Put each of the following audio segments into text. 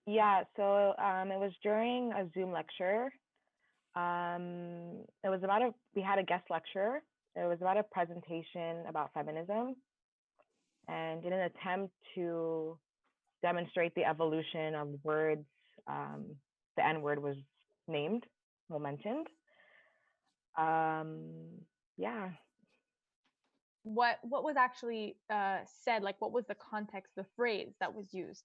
Yeah, so it was during a Zoom lecture. It was about we had a guest lecture. It was about a presentation about feminism. And in an attempt to demonstrate the evolution of words, um, the N word was named, well mentioned. Yeah, What was actually said? Like, what was the context, the phrase that was used?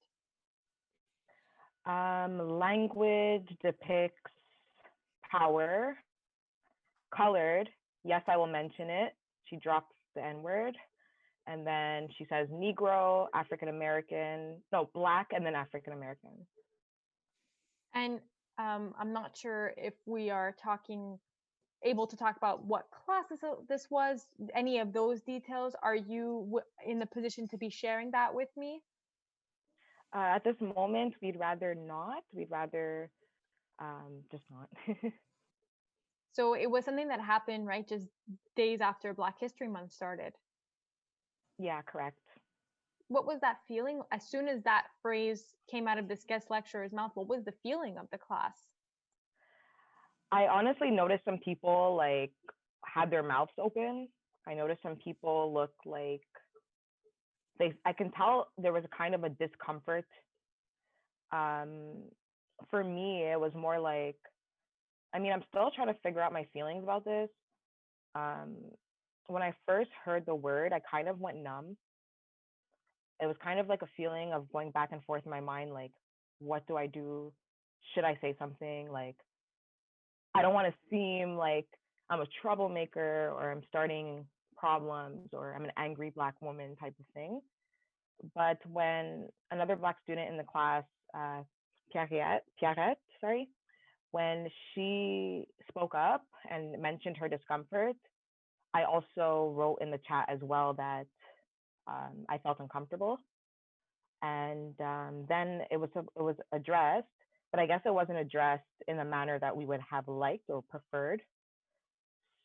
language depicts power, colored. Yes, I will mention it. She drops the N word. And then she says Negro, African American, no, Black, and then African American. And I'm not sure if we are talking able to talk about what class this was, any of those details. Are you in the position to be sharing that with me? At this moment, we'd rather not. We'd rather just not. So it was something that happened, right, just days after Black History Month started. Yeah, correct. What was that feeling as soon as that phrase came out of this guest lecturer's mouth? What was the feeling of the class? I honestly noticed some people like had their mouths open. I noticed some people look like I can tell there was a kind of a discomfort. Um, for me, it was more like, I mean, I'm still trying to figure out my feelings about this. Um, when I first heard the word, I kind of went numb. It was kind of like a feeling of going back and forth in my mind, like, what do I do? Should I say something? Like, I don't want to seem like I'm a troublemaker or I'm starting problems or I'm an angry Black woman type of thing. But when another Black student in the class, uh, Pierrette, sorry, when she spoke up and mentioned her discomfort, I also wrote in the chat as well that I felt uncomfortable, and then it was addressed, but I guess it wasn't addressed in a manner that we would have liked or preferred.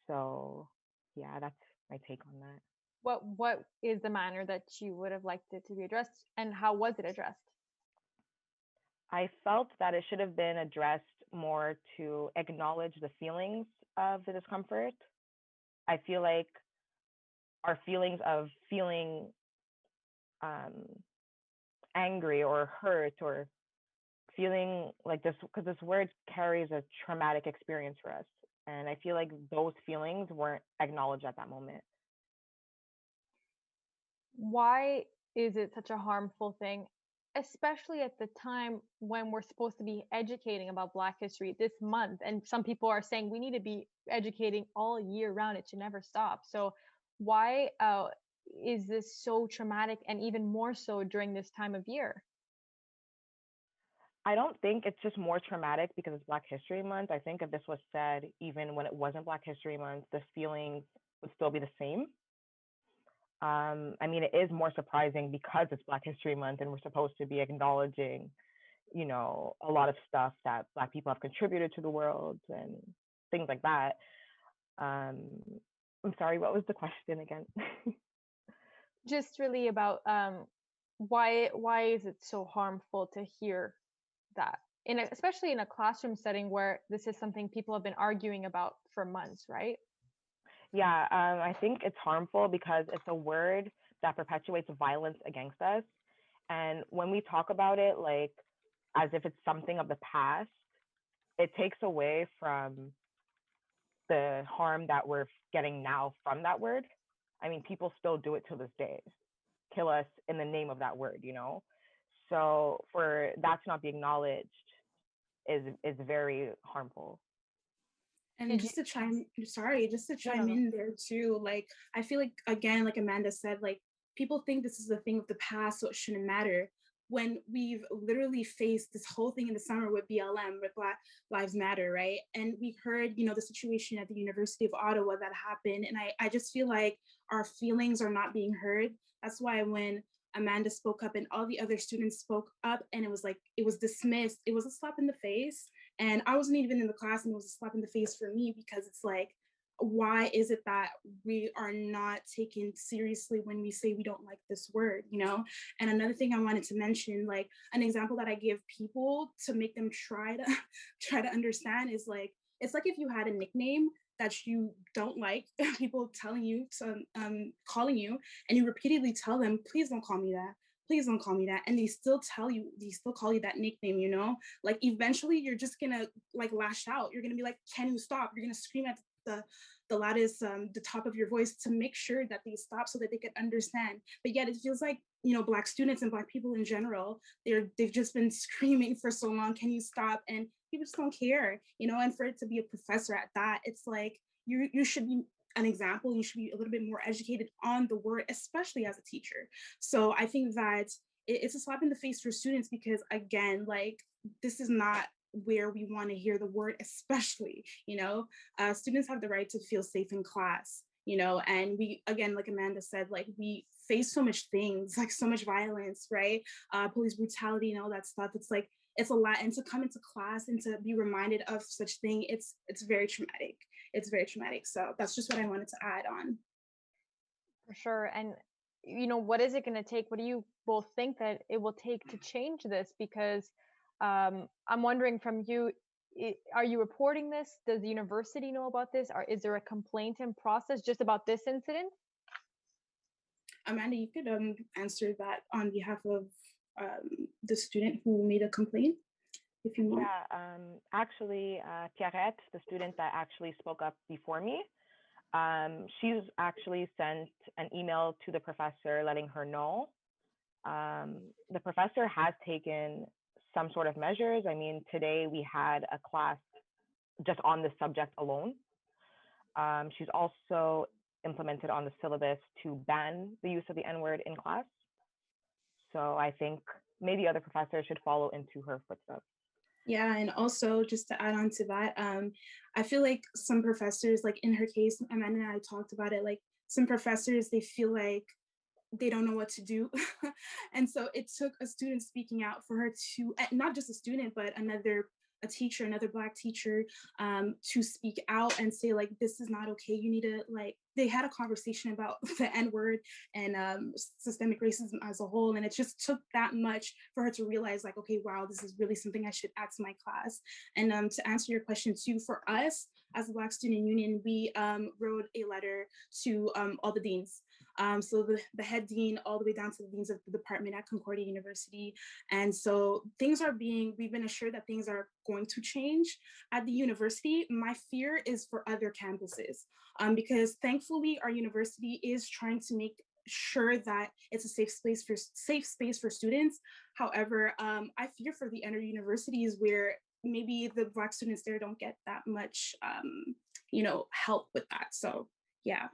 So yeah, that's my take on that. What is the manner that you would have liked it to be addressed, and how was it addressed? I felt that it should have been addressed more to acknowledge the feelings of the discomfort. I feel like our feelings of feeling um, angry or hurt or feeling like this, because this word carries a traumatic experience for us. And I feel like those feelings weren't acknowledged at that moment. Why is it such a harmful thing, especially at the time when we're supposed to be educating about Black history this month? And some people are saying we need to be educating all year round, it should never stop. So why is this so traumatic, and even more so during this time of year? I don't think it's just more traumatic because it's Black History Month. I think if this was said even when it wasn't Black History Month, the feelings would still be the same. I mean, it is more surprising because it's Black History Month and we're supposed to be acknowledging, a lot of stuff that Black people have contributed to the world and things like that. Um, I'm sorry, what was the question again? Just really about why is it so harmful to hear that, especially in a classroom setting where this is something people have been arguing about for months, right? Yeah, I think it's harmful because it's a word that perpetuates violence against us. And when we talk about it, like as if it's something of the past, it takes away from the harm that we're getting now from that word. I mean, people still do it to this day, kill us in the name of that word. So for that to not be acknowledged is very harmful. And Did you? just to chime, sorry, just to No, no, chime no. in there too, like I feel like again, like Amanda said, like people think this is a thing of the past, so it shouldn't matter. When we've literally faced this whole thing in the summer with BLM, with Black Lives Matter, right? And we've heard, the situation at the University of Ottawa that happened. And I just feel like our feelings are not being heard. That's why when Amanda spoke up and all the other students spoke up and it was like, it was dismissed, it was a slap in the face. And I wasn't even in the class and it was a slap in the face for me because it's like, why is it that we are not taken seriously when we say we don't like this word, you know? And another thing I wanted to mention, like an example that I give people to make them try to try to understand is like, it's like if you had a nickname that you don't like, people telling you to calling you, and you repeatedly tell them, please don't call me that. Please don't call me that. And they still tell you, they still call you that nickname, you know? Like eventually you're just gonna like lash out. You're gonna be like, can you stop? You're gonna scream at the loudest, the top of your voice to make sure that they stop so that they can understand. But yet it feels like, you know, Black students and Black people in general, they've just been screaming for so long, can you stop? And people just don't care, you know. And for it to be a professor at that, it's like you should be an example. You should be a little bit more educated on the word, especially as a teacher. So I think that it's a slap in the face for students because again, like this is not where we want to hear the word, especially, you know. Students have the right to feel safe in class, you know. And we, again, like Amanda said, like we face so much things, like so much violence, right? Police brutality and all that stuff. It's like it's a lot, and to come into class and to be reminded of such thing, it's very traumatic. It's very traumatic. So that's just what I wanted to add on. For sure. And you know, what is it going to take? What do you both think that it will take to change this? Because I'm wondering from you, are you reporting this? Does the university know about this? Or is there a complaint in process just about this incident? Amanda, you could answer that on behalf of the student who made a complaint, if you want. Yeah, actually, Pierrette, the student that actually spoke up before me, she's actually sent an email to the professor letting her know. The professor has taken some sort of measures. I mean, today we had a class just on the subject alone. She's also implemented on the syllabus to ban the use of the N-word in class. So I think maybe other professors should follow into her footsteps. Yeah, and also just to add on to that, I feel like some professors, like in her case, Amanda and I talked about it, like some professors, they feel like they don't know what to do. And so it took a student speaking out for her to, not just a student, but a teacher, another Black teacher, to speak out and say like, this is not okay. You need to like, they had a conversation about the N-word and systemic racism as a whole. And it just took that much for her to realize like, okay, wow, this is really something I should add to my class. And to answer your question too, for us as the Black Student Union, we wrote a letter to all the deans. So the head dean all the way down to the deans of the department at Concordia University. And so we've been assured that things are going to change at the university. My fear is for other campuses, because thankfully our university is trying to make sure that it's a safe space for students. However, I fear for the other universities where maybe the Black students there don't get that much, help with that. So yeah.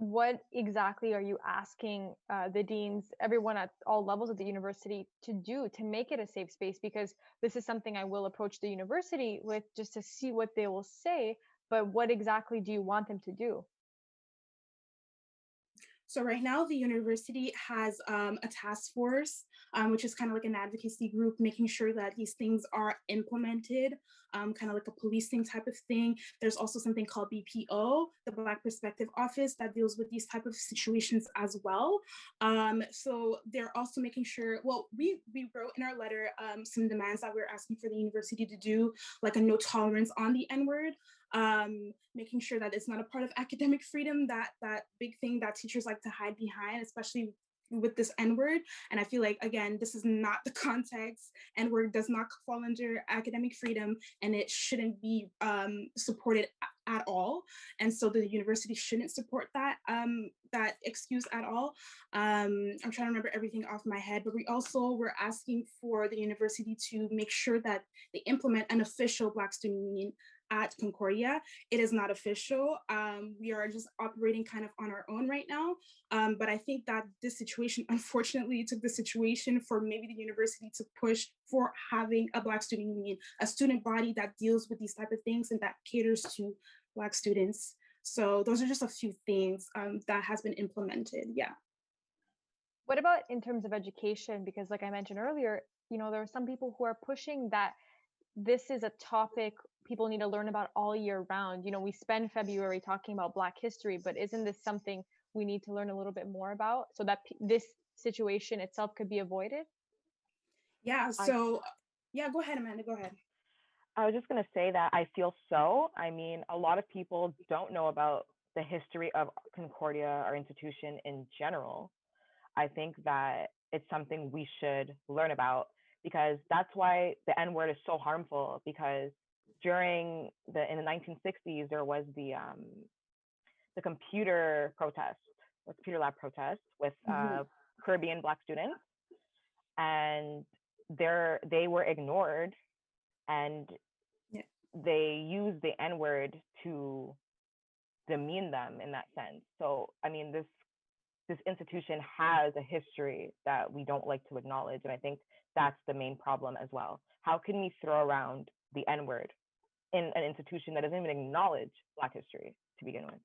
What exactly are you asking the deans, everyone at all levels of the university, to do to make it a safe space? Because this is something I will approach the university with just to see what they will say. But what exactly do you want them to do? So right now, the university has a task force, which is kind of like an advocacy group, making sure that these things are implemented, kind of like a policing type of thing. There's also something called BPO, the Black Perspective Office, that deals with these type of situations as well. So they're also making sure, well, we wrote in our letter some demands that we're asking for the university to do, like a no tolerance on the N-word, making sure that it's not a part of academic freedom, that big thing that teachers like to hide behind, especially with this N-word. And I feel like, again, this is not the context. N-word does not fall under academic freedom, and it shouldn't be supported at all. And so the university shouldn't support that that excuse at all. I'm trying to remember everything off my head, but we're asking for the university to make sure that they implement an official Black Student Union at Concordia. It is not official. We are just operating kind of on our own right now. But I think that this situation, unfortunately, took the situation for maybe the university to push for having a Black Student Union, a student body that deals with these type of things and that caters to Black students. So those are just a few things that has been implemented. Yeah. What about in terms of education? Because like I mentioned earlier, you know, there are some people who are pushing that this is a topic people need to learn about all year round. You know, we spend February talking about Black history, but isn't this something we need to learn a little bit more about so that this situation itself could be avoided? Yeah, I so yeah, go ahead, Amanda, go ahead. I was just going to say that I feel so. I mean, a lot of people don't know about the history of Concordia, our institution in general. I think that it's something we should learn about because that's why the N word is so harmful. Because during in the 1960s, there was the computer protest, the computer lab protest with Mhm. Caribbean Black students, and they were ignored, and Yeah. they used the N word to demean them in that sense. So I mean, this institution has a history that we don't like to acknowledge, and I think that's the main problem as well. How can we throw around the N word in an institution that doesn't even acknowledge Black history to begin with?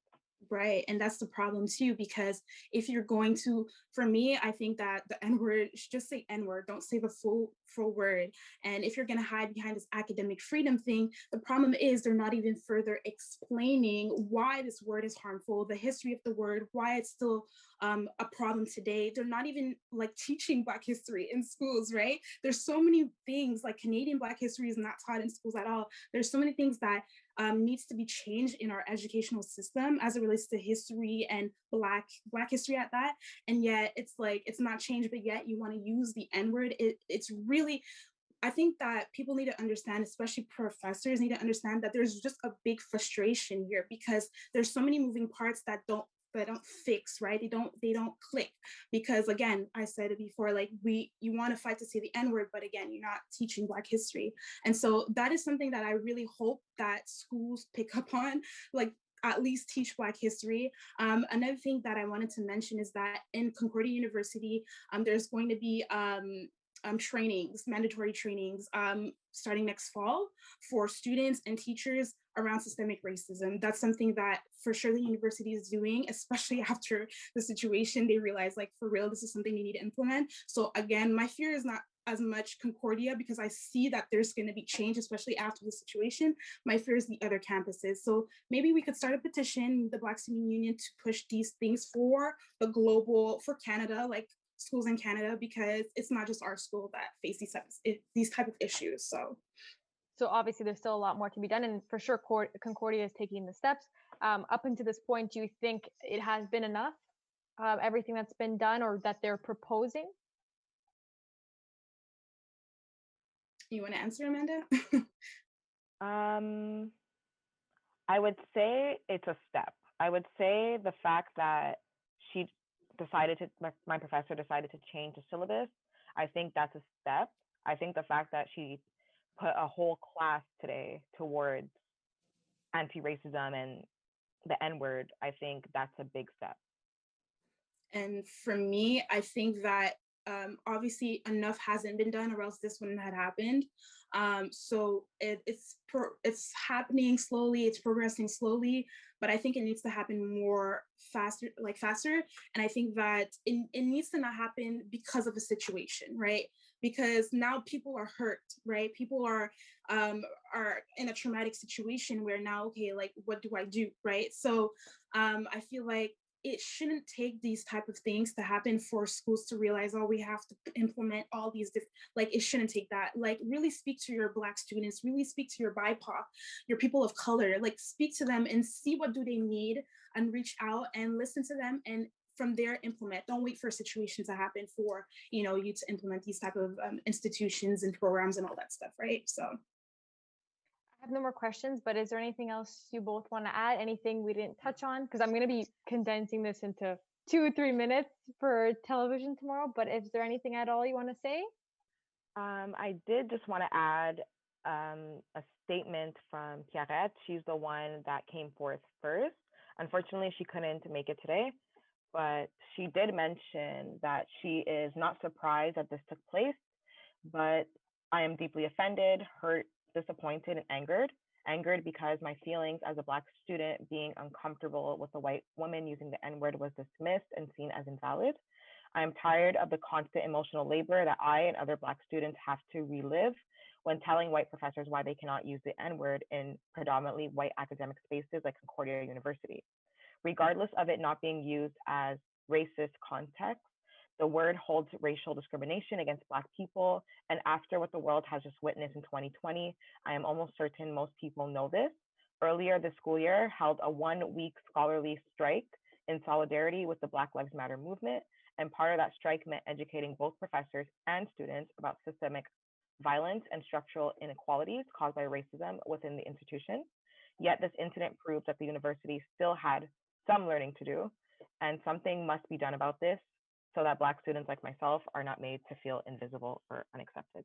Right. And that's the problem too, because if you're going to, for me, I think that the N word should just say N word, don't say the full word. And if you're going to hide behind this academic freedom thing, the problem is they're not even further explaining why this word is harmful, the history of the word, why it's still a problem today. They're not even like teaching Black history in schools, right? There's so many things like Canadian Black history is not taught in schools at all. There's so many things that needs to be changed in our educational system as it relates to history and black history at that. And yet it's like it's not changed, but yet you want to use the N word. It's really, I think that people need to understand, especially professors need to understand that there's just a big frustration here because there's so many moving parts that don't fix, right? They don't click because again, I said it before, like you want to fight to say the N word, but again, you're not teaching Black history. And so that is something that I really hope that schools pick up on, like at least teach Black history. Another thing that I wanted to mention is that in Concordia University, there's going to be trainings, mandatory trainings, starting next fall for students and teachers around systemic racism. That's something that for sure the university is doing, especially after the situation. They realize, like, for real, this is something they need to implement. So again, my fear is not as much Concordia because I see that there's going to be change, especially after the situation. My fear is the other campuses. So maybe we could start a petition, the Black Student Union, to push these things for the global, for Canada, like schools in Canada, because it's not just our school that face these type of issues. So obviously there's still a lot more to be done, and for sure Concordia is taking the steps. Up until this point, do you think it has been enough, everything that's been done or that they're proposing? You want to answer, Amanda? Um, I would say it's a step. I would say the fact that she my professor decided to change the syllabus, I think that's a step. I think the fact that she put a whole class today towards anti-racism and the N word, I think that's a big step. And for me, I think that obviously enough hasn't been done, or else this wouldn't have happened. So it's happening slowly, it's progressing slowly, but I think it needs to happen more faster. And I think that it needs to not happen because of a situation, right? Because now people are hurt, right? People are in a traumatic situation where now, okay, like what do I do, right? So I feel like it shouldn't take these type of things to happen for schools to realize, oh, we have to implement all these like it shouldn't take that. Like really speak to your Black students, really speak to your BIPOC, your people of color, like speak to them and see what do they need and reach out and listen to them, and from there implement. Don't wait for a situation to happen for you to implement these type of institutions and programs and all that stuff, right? So I have no more questions, but is there anything else you both want to add? Anything we didn't touch on? Because I'm going to be condensing this into 2 or 3 minutes for television tomorrow. But is there anything at all you want to say? I did just want to add a statement from Pierrette. She's the one that came forth first. Unfortunately, she couldn't make it today, but she did mention that she is not surprised that this took place, but I am deeply offended, hurt, disappointed, and angered. Angered because my feelings as a Black student being uncomfortable with a white woman using the N word was dismissed and seen as invalid. I am tired of the constant emotional labor that I and other Black students have to relive when telling white professors why they cannot use the N-word in predominantly white academic spaces like Concordia University. Regardless of it not being used as racist context, the word holds racial discrimination against Black people. And after what the world has just witnessed in 2020, I am almost certain most people know this. Earlier this school year, held a 1-week scholarly strike in solidarity with the Black Lives Matter movement. And part of that strike meant educating both professors and students about systemic violence and structural inequalities caused by racism within the institution. Yet this incident proved that the university still had some learning to do, and something must be done about this so that Black students like myself are not made to feel invisible or unaccepted.